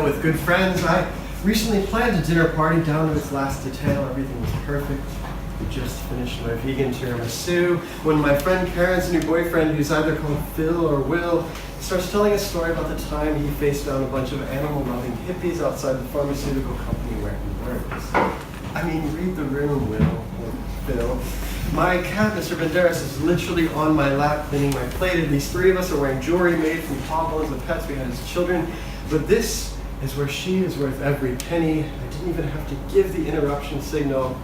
With good friends. I recently planned a dinner party down to its last detail. Everything was perfect. We just finished my vegan tiramisu when my friend Karen's new boyfriend, who's either called Phil or Will, starts telling a story about the time he faced down a bunch of animal-loving hippies outside the pharmaceutical company where he works. I mean, read the room, Will, or Phil. My cat, Mr. Banderas, is literally on my lap cleaning my plate. At least 3 of us are wearing jewelry made from paw bones of pets we had as children. But this is where she is worth every penny. I didn't even have to give the interruption signal,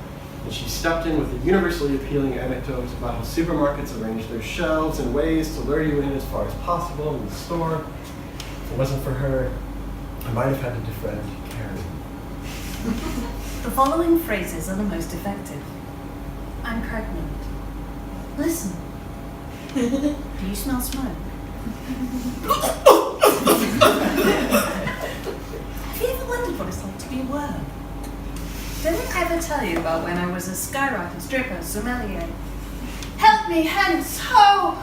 and she stepped in with a universally appealing anecdote about how supermarkets arrange their shelves in ways to lure you in as far as possible in the store. If it wasn't for her, I might have had to defriend Karen. The following phrases are the most effective. I'm pregnant. Listen. Do you smell smoke? Have you ever wondered what it's like to be a worm? Did I ever tell you about when I was a skywriter, stripper, sommelier? Help me hence, ho!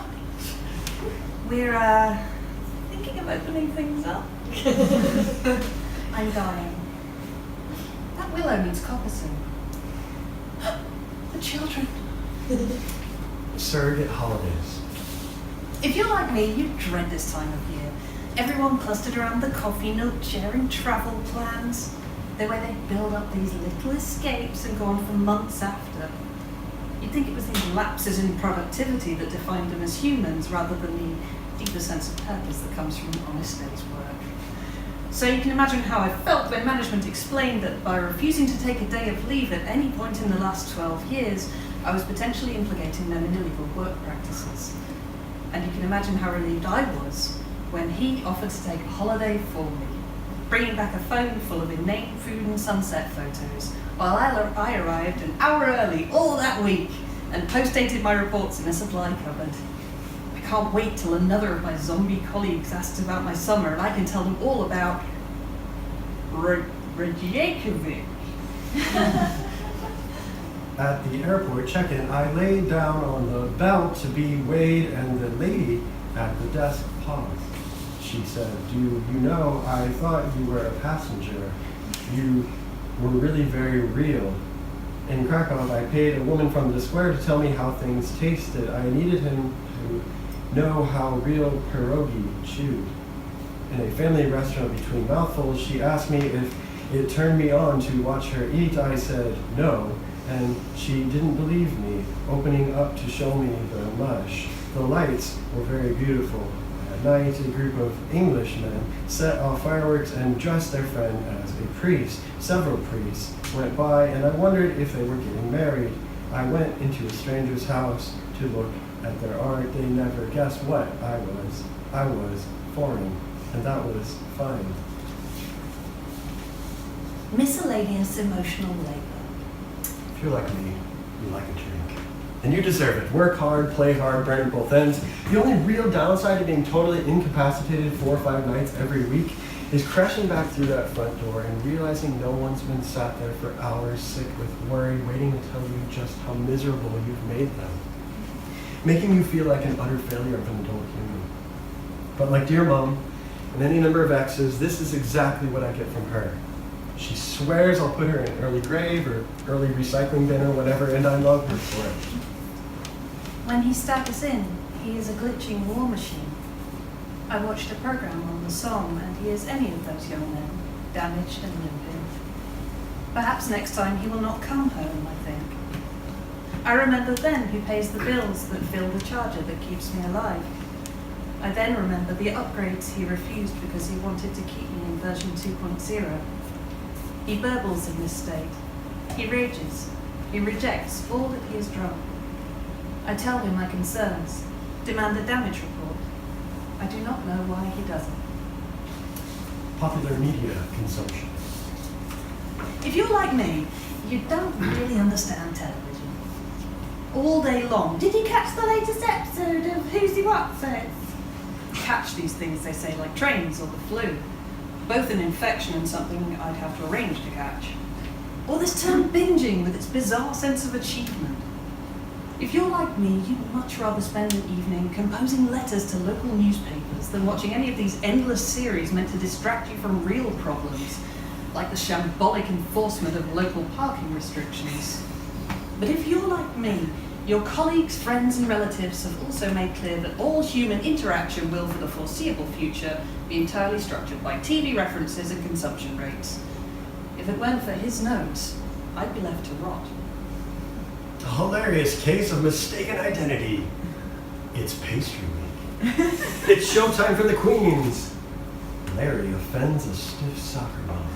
We're thinking of opening things up. I'm dying. That willow needs coppicing. The children. Surrogate holidays. If you're like me, you dread this time of year. Everyone clustered around the coffee nook, sharing travel plans. The way they build up these little escapes and go on for months after. You'd think it was these lapses in productivity that defined them as humans rather than the deeper sense of purpose that comes from an honest day's work. So you can imagine how I felt when management explained that by refusing to take a day of leave at any point in the last 12 years, I was potentially implicating them in illegal work practices. And you can imagine how relieved I was when he offered to take a holiday for me, bringing back a phone full of inane food and sunset photos, while I arrived an hour early all that week and post-dated my reports in a supply cupboard. I can't wait till another of my zombie colleagues asks about my summer and I can tell them all about Reykjavik. At the airport check-in, I laid down on the belt to be weighed, and the lady at the desk paused. She said, "Do you know, I thought you were a passenger. You were really very real. In Krakow, I paid a woman from the square to tell me how things tasted. I needed him to know how real pierogi chewed. In a family restaurant between mouthfuls, she asked me if it turned me on to watch her eat. I said no, and she didn't believe me, opening up to show me the mush. The lights were very beautiful. At night, a group of Englishmen set off fireworks and dressed their friend as a priest. Several priests went by, and I wondered if they were getting married. I went into a stranger's house to look at their art. They never guessed what I was. I was foreign, and that was fine." Miscellaneous emotional labor. If you're like me, you like a drink. And you deserve it. Work hard, play hard, burn at both ends. The only real downside to being totally incapacitated 4 or 5 nights every week is crashing back through that front door and realizing no one's been sat there for hours, sick with worry, waiting to tell you just how miserable you've made them. Making you feel like an utter failure of an adult human. But like dear mom, and any number of exes, this is exactly what I get from her. She swears I'll put her in an early grave or early recycling bin or whatever, and I love her for it. When he staggers in, he is a glitching war machine. I watched a program on the Somme, and he is any of those young men, damaged and limping. Perhaps next time he will not come home, I think. I remember then who pays the bills that fill the charger that keeps me alive. I then remember the upgrades he refused because he wanted to keep me in version 2.0. He burbles in this state. He rages. He rejects all that he has drunk. I tell him my concerns, demand a damage report. I do not know why he doesn't. Popular media consumption. If you're like me, you don't really understand television. All day long, did you catch the latest episode of Who's He What Says? Catch these things, they say, like trains or the flu. Both an infection and something I'd have to arrange to catch. Or this term binging with its bizarre sense of achievement. If you're like me, you'd much rather spend an evening composing letters to local newspapers than watching any of these endless series meant to distract you from real problems, like the shambolic enforcement of local parking restrictions. But if you're like me, your colleagues, friends and relatives have also made clear that all human interaction will, for the foreseeable future, be entirely structured by TV references and consumption rates. If it weren't for his notes, I'd be left to rot. A hilarious case of mistaken identity. It's pastry week. It's showtime for the queens. Larry offends a stiff soccer mom.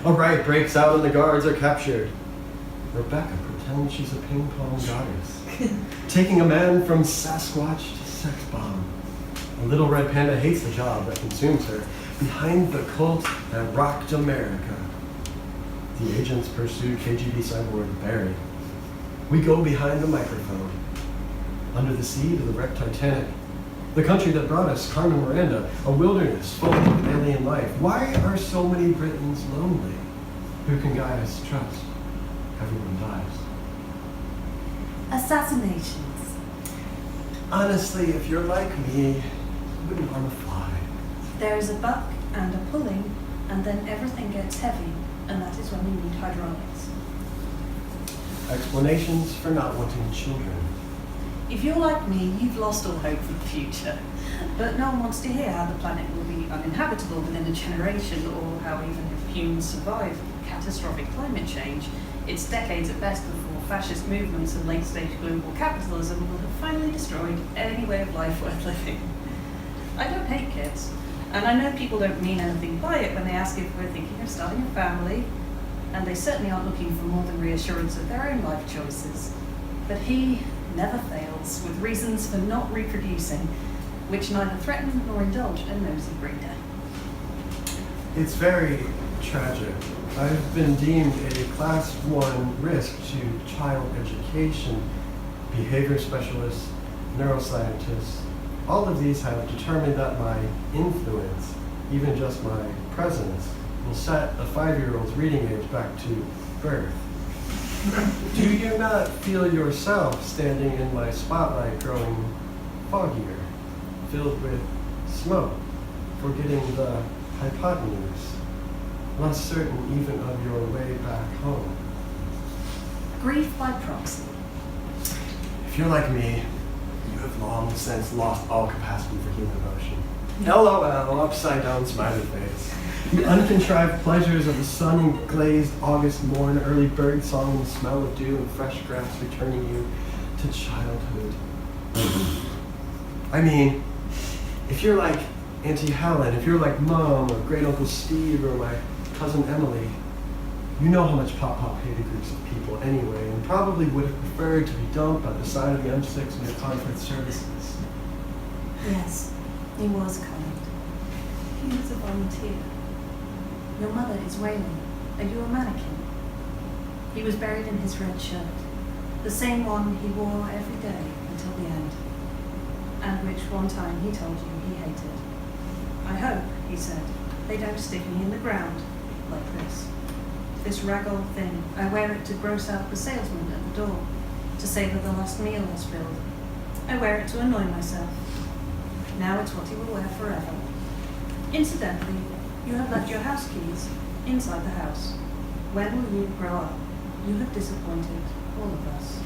A riot breaks out and the guards are captured. Rebecca pretends she's a ping pong goddess, taking a man from Sasquatch to sex bomb. A little red panda hates the job that consumes her, behind the cult that rocked America. The agents pursue KGB cyborg Barry. We go behind the microphone. Under the sea to the wrecked Titanic. The country that brought us Carmen Miranda, a wilderness full of alien life. Why are so many Britons lonely? Who can Gaius trust? Everyone dies. Assassinations. Honestly, if you're like me, you wouldn't harm a fly. There is a buck and a pulling, and then everything gets heavy, and that is when you need hydraulics. Explanations for not wanting children. If you're like me, you've lost all hope for the future. But no one wants to hear how the planet will be uninhabitable within a generation, or how even if humans survive catastrophic climate change, it's decades at best before fascist movements and late-stage global capitalism will have finally destroyed any way of life worth living. I don't hate kids, and I know people don't mean anything by it when they ask if we're thinking of starting a family, and they certainly aren't looking for more than reassurance of their own life choices. But he never fails with reasons for not reproducing, which neither threaten nor indulge a nosy breeder. It's very tragic. I've been deemed a class 1 risk to child education, behavior specialists, neuroscientists. All of these have determined that my influence, even just my presence, will set a 5-year-old's reading age back to birth. Do you not feel yourself standing in my spotlight growing foggier, filled with smoke, forgetting the hypotenuse, less certain even of your way back home? Grief by proxy. If you're like me, you have long since lost all capacity for human emotion. LOL, upside down smiley face. The uncontrived pleasures of a sun-glazed August morn, early bird song and the smell of dew and fresh grass returning you to childhood. I mean, if you're like Auntie Helen, if you're like Mom or Great Uncle Steve or my cousin Emily, you know how much Pop hated groups of people anyway, and probably would have preferred to be dumped by the side of the M6 in your conference services. Yes, he was kind. He was a volunteer. Your mother is wailing. Are you a mannequin? He was buried in his red shirt, the same one he wore every day until the end, and which one time he told you he hated. I hope, he said, they don't stick me in the ground like this. This rag old thing, I wear it to gross out the salesman at the door, to say that the last meal is spilled. I wear it to annoy myself. Now it's what he will wear forever. Incidentally, you have left your house keys inside the house. When will you grow up? You have disappointed all of us.